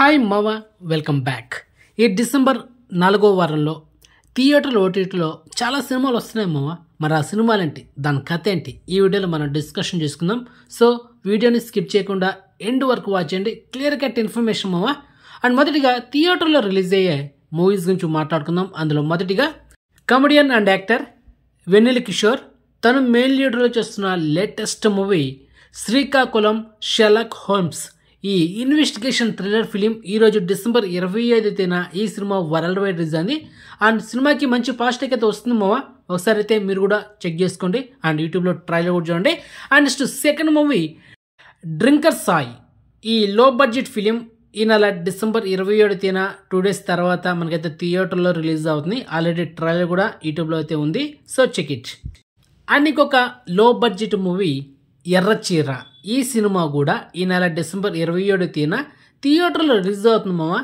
Hi మావా, welcome back. ఈ December 4వ వారంలో థియేటర్లు ఓటీటీలో చాలా సినిమాలు వస్తున్నాయి మావా. మరి ఆ సినిమాలేంటి, దాని కథ ఏంటి, ఈ వీడియోలో మనం డిస్కషన్ చేసుకుందాం. సో వీడియోని స్కిప్ చేయకుండా ఎండ్ వరకు వాచ్ చేయండి, క్లియర్ కట్ ఇన్ఫర్మేషన్ మావా. అండ్ మొదటిగా థియేటర్లో రిలీజ్ అయ్యే మూవీస్ గురించి మాట్లాడుకుందాం. అందులో మొదటిగా కమెడియన్ అండ్ యాక్టర్ వెన్నెల కిషోర్ తను మెయిన్ లీడర్లో చేస్తున్న latest movie Srikakulam Sherlock Holmes, ఈ ఇన్వెస్టిగేషన్ థ్రిల్లర్ ఫిలిం ఈరోజు డిసెంబర్ 25వ తేదీన ఈ సినిమా వరల్డ్ వైడ్ రిలీజ్ అయింది. అండ్ సినిమాకి మంచి పాజిటివ్ అయితే వస్తుంది మావా. ఒకసారి అయితే మీరు కూడా చెక్ చేసుకోండి అండ్ యూట్యూబ్లో ట్రైలర్ కూడా చూడండి. And next second movie drinker Sai, ఈ లో బడ్జెట్ ఫిలిం ఈ నెల డిసెంబర్ 27వ తేదీన 2 days తర్వాత మనకైతే థియేటర్లో రిలీజ్ అవుతుంది. ఆల్రెడీ ట్రైలర్ కూడా యూట్యూబ్లో అయితే ఉంది, సో చెక్ ఇట్. అండ్ ఇంకొక లో బడ్జెట్ మూవీ ఎర్రచీర, ఈ సినిమా కూడా ఈ నెల డిసెంబర్ 27వ తేదీన థియేటర్లో రిలీజ్ అవుతుంది మామ.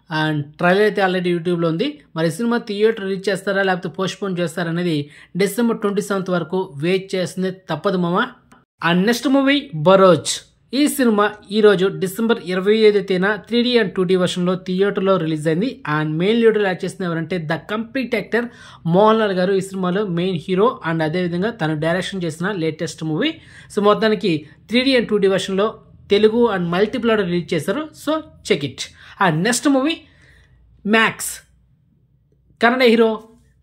అండ్ ట్రైలర్ అయితే ఆల్రెడీ యూట్యూబ్లో ఉంది. మరి సినిమా థియేటర్ రిలీజ్ చేస్తారా లేకపోతే పోస్ట్పోన్ చేస్తారా అనేది డిసెంబర్ 27th వరకు వెయిట్ చేస్తుంది, తప్పదు మామ. అండ్ నెక్స్ట్ మూవీ బరోజ్, ఈ సినిమా ఈరోజు డిసెంబర్ 25వ తేదీన 3D and 2D వర్షన్లో థియేటర్లో రిలీజ్ అయింది. అండ్ మెయిన్ లీడర్ యాక్ట్ చేసిన ఎవరంటే the complete actor Mohan Lal గారు ఈ సినిమాలో మెయిన్ హీరో. అండ్ అదేవిధంగా తను డైరెక్షన్ చేసిన లేటెస్ట్ మూవీ. సో మొత్తానికి 3D and 2D వర్షన్లో తెలుగు అండ్ మల్టిపుల్ రిలీజ్ చేశారు, so check it. And next movie Max, Kannada hero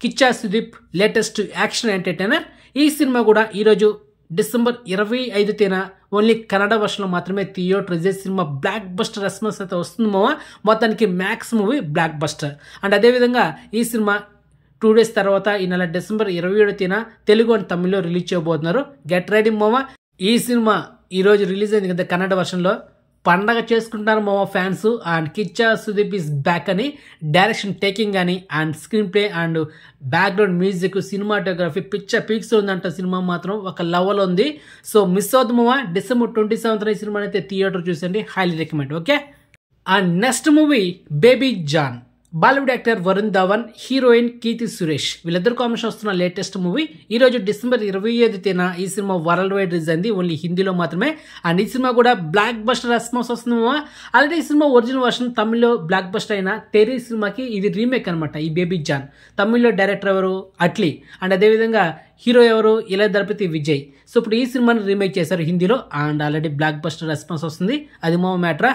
Kichcha Sudeep latest action entertainer. ఈ సినిమా కూడా ఈరోజు డిసెంబర్ 25వ తేదీన ఓన్లీ కన్నడ వర్షన్లో మాత్రమే థియేటర్ రిలీజ్. సినిమా బ్లాక్ బస్టర్ రెస్పాన్స్ అయితే వస్తుంది మావా. మొత్తానికి Max movie blockbuster. And అదేవిధంగా ఈ సినిమా 2 days తర్వాత ఈ నెల డిసెంబర్ 27వ తేదీన తెలుగు అండ్ తమిళ్లో రిలీజ్ చేయబోతున్నారు. గెట్ రెడీ మావా. ఈ సినిమా ఈరోజు రిలీజ్ అయింది కదా కన్నడ వర్షన్లో, పండగ చేసుకుంటారు మావా fans. And Kichcha Sudeep is back అని డైరెక్షన్ టేకింగ్ కానీ and screen play and background music cinematography peaks ఉందంట. సినిమా మాత్రం ఒక లెవెల్ ఉంది, సో మిస్ అవుతుంది మావా. డిసెంబర్ 27th ఈ సినిమాని అయితే థియేటర్ చూసండి, highly recommend. Okay. And next movie Baby John, Bollywood actor Varun Dhawan, heroine Keerthy Suresh, వీళ్ళిద్దరు కాంబినేషన్ వస్తున్న లేటెస్ట్ మూవీ. ఈ రోజు డిసెంబర్ 25వ తేదీన ఈ సినిమా వరల్డ్ వైడ్ రిలీజ్ అయింది, ఓన్లీ హిందీలో మాత్రమే. అండ్ ఈ సినిమా కూడా బ్లాక్ బస్టర్ రెస్పాన్స్ వస్తుంది. ఆల్రెడీ ఈ సినిమా ఒరిజినల్ వర్షన్ తమిళ్లో బ్లాక్ బస్టర్ అయిన తెరీ సినిమాకి ఇది రీమేక్ అనమాట. ఈ బేబీ జాన్ తమిళ్లో డైరెక్టర్ ఎవరు అట్లీ, అండ్ అదేవిధంగా హీరో ఎవరు ఇలా దళపతి విజయ్. సో ఇప్పుడు ఈ సినిమాని రీమేక్ చేశారు హిందీలో. And already block buster response వస్తుంది, అది మా మ్యాటరా.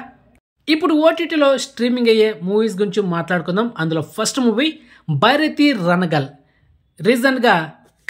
ఇప్పుడు ఓటీటీలో స్ట్రీమింగ్ అయ్యే మూవీస్ గురించి మాట్లాడుకుందాం. అందులో ఫస్ట్ మూవీ బైరతి రణగల్, రీసెంట్గా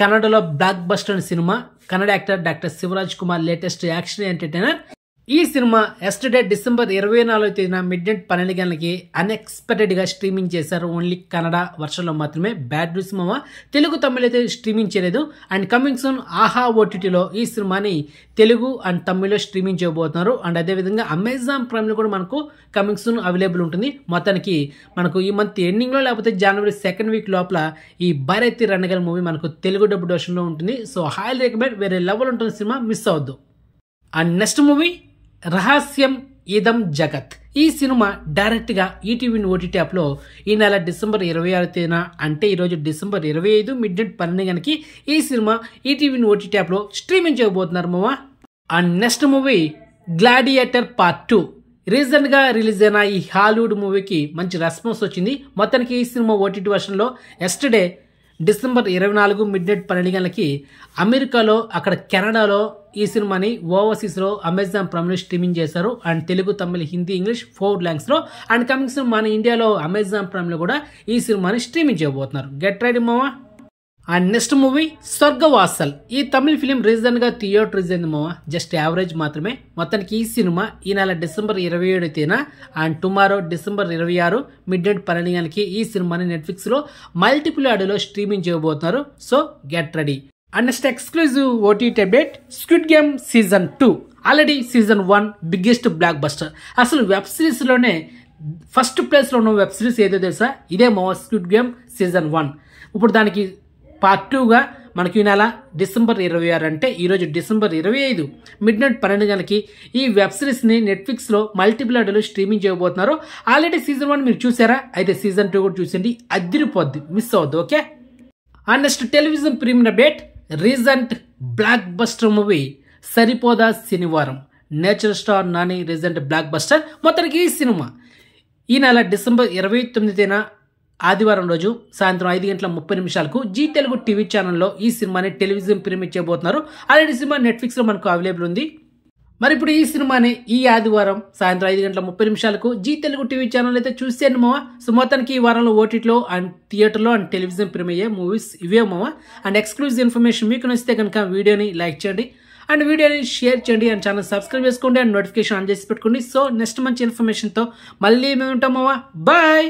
కన్నడలో blockbuster cinema. Kannada actor doctor Shivaraj Kumar latest action entertainer. ఈ సినిమా ఎస్టర్డే డిసెంబర్ 24వ తేదీన మిడ్నైట్ 12 గంటలకి అన్ఎక్స్పెక్టెడ్గా స్ట్రీమింగ్ చేశారు, ఓన్లీ కన్నడ వర్షన్లో మాత్రమే. బ్యాడ్ న్యూస్ మామ, తెలుగు తమిళ అయితే స్ట్రీమింగ్ చేయలేదు. అండ్ కమింగ్ సూన్ ఆహా ఓటీటీలో ఈ సినిమాని తెలుగు అండ్ తమిళ్లో స్ట్రీమింగ్ చేయబోతున్నారు. అండ్ అదేవిధంగా అమెజాన్ ప్రైమ్లో కూడా మనకు కమింగ్ సూన్ అవైలబుల్ ఉంటుంది. మొత్తానికి మనకు ఈ మంత్ ఎండింగ్లో లేకపోతే జనవరి 2nd week లోపల ఈ బైరతి రణగల్ మూవీ మనకు తెలుగు డబ్బుడ్ వర్షన్లో ఉంటుంది. సో హైలీ రికమెండ్, వేరే లెవెల్ ఉంటుంది సినిమా, మిస్ అవ్వద్దు. అండ్ నెక్స్ట్ మూవీ రహస్యం ఇదం జగత్, ఈ సినిమా డైరెక్ట్గా ఈటీవీ ఓటీటీ యాప్లో ఈ నెల డిసెంబర్ 26వ తేదీన, అంటే ఈరోజు డిసెంబర్ 25 మిడ్నైట్ 12 గంటలకి ఈ సినిమా ఈటీవీ ఓటీటీ యాప్లో స్ట్రీమింగ్ చేయబోతున్నారు మావా. And next movie gladiator part 2, రీసెంట్గా రిలీజ్ అయిన ఈ హాలీవుడ్ మూవీకి మంచి రెస్పాన్స్ వచ్చింది. మొత్తానికి ఈ సినిమా ఓటీటీ వర్షన్లో ఎస్టర్డే డిసెంబర్ 24 మిడ్నైట్ 12 గంటలకి అమెరికాలో, అక్కడ కెనడాలో ఈ సినిమాని ఓవర్సీస్లో అమెజాన్ ప్రైమ్లో స్ట్రీమింగ్ చేశారు. అండ్ తెలుగు తమిళ హిందీ ఇంగ్లీష్ 4 languagesలో. అండ్ కమింగ్ సూన్ మన ఇండియాలో అమెజాన్ ప్రైమ్లో కూడా ఈ సినిమాని స్ట్రీమింగ్ చేయబోతున్నారు. గెట్ రెడీ మావా. అండ్ నెక్స్ట్ మూవీ స్వర్గవాసల్, ఈ తమిళ ఫిలిం రీసెంట్గా థియేటర్ రిలీజ్ అయింది మావా, జస్ట్ యావరేజ్ మాత్రమే. మొత్తానికి ఈ సినిమా ఈ నెల డిసెంబర్ 27వ తేదీన అండ్ టుమారో డిసెంబర్ 26 మిడ్నైట్ 12 గంటలకి ఈ సినిమాని నెట్ఫ్లిక్స్లో మల్టిపుల్ ఆడియోలో స్ట్రీమింగ్ చేయబోతున్నారు. So get ready. And next exclusive OTT update squid game season 2, already season 1 biggest block buster. అసలు వెబ్ సిరీస్లోనే ఫస్ట్ ప్లేస్లో ఉన్న వెబ్ సిరీస్ ఏదో తెలుసా, ఇదే మా స్క్విడ్ గేమ్ సీజన్ 1. ఇప్పుడు దానికి పార్ట్ 2గా మనకి ఈ నెల డిసెంబర్ 26, అంటే ఈరోజు డిసెంబర్ 25 మిడ్నైట్ 12 గంటలకి ఈ వెబ్ సిరీస్ని నెట్ఫ్లిక్స్లో మల్టిపుల్ ఆడియోలో స్ట్రీమింగ్ చేయబోతున్నారు. ఆల్రెడీ సీజన్ 1 మీరు చూసారా, అయితే సీజన్ 2 కూడా చూసండి, అదిరిపోద్ది, మిస్ అవ్వద్దు. Okay. And next television premiere update recent blockbuster movie Saripodhaa Sanivaaram, natural star Nani recent blockbuster. మొత్తానికి ఈ సినిమా ఈ నెల డిసెంబర్ 29న ఆదివారం రోజు సాయంత్రం 5:30 జీ తెలుగు టీవీ ఛానల్లో ఈ సినిమాని టెలివిజన్ ప్రీమియర్ చేయబోతున్నారు. ఆల్రెడీ సినిమా నెట్ఫ్లిక్స్లో మనకు అవైలబుల్ ఉంది. మరి ఇప్పుడు ఈ సినిమాని ఈ ఆదివారం సాయంత్రం 5:30 జీ తెలుగు టీవీ ఛానల్ అయితే చూసేయండి మావా. సో మొత్తానికి ఈ వారంలో ఓటీటీలో అండ్ థియేటర్లో అండ్ టెలివిజన్ ప్రీమియర్ అయ్యే మూవీస్ ఇవే మావా. అండ్ ఎక్స్క్లూజివ్ ఇన్ఫర్మేషన్ మీకు నచ్చితే కనుక వీడియోని లైక్ చేయండి అండ్ వీడియోని షేర్ చేయండి అండ్ ఛానల్ సబ్స్క్రైబ్ చేసుకోండి అండ్ నోటిఫికేషన్ ఆన్ చేసి పెట్టుకోండి. సో నెక్స్ట్ మంచి ఇన్ఫర్మేషన్తో మళ్ళీ మేము ఉంటాం మావా. బాయ్.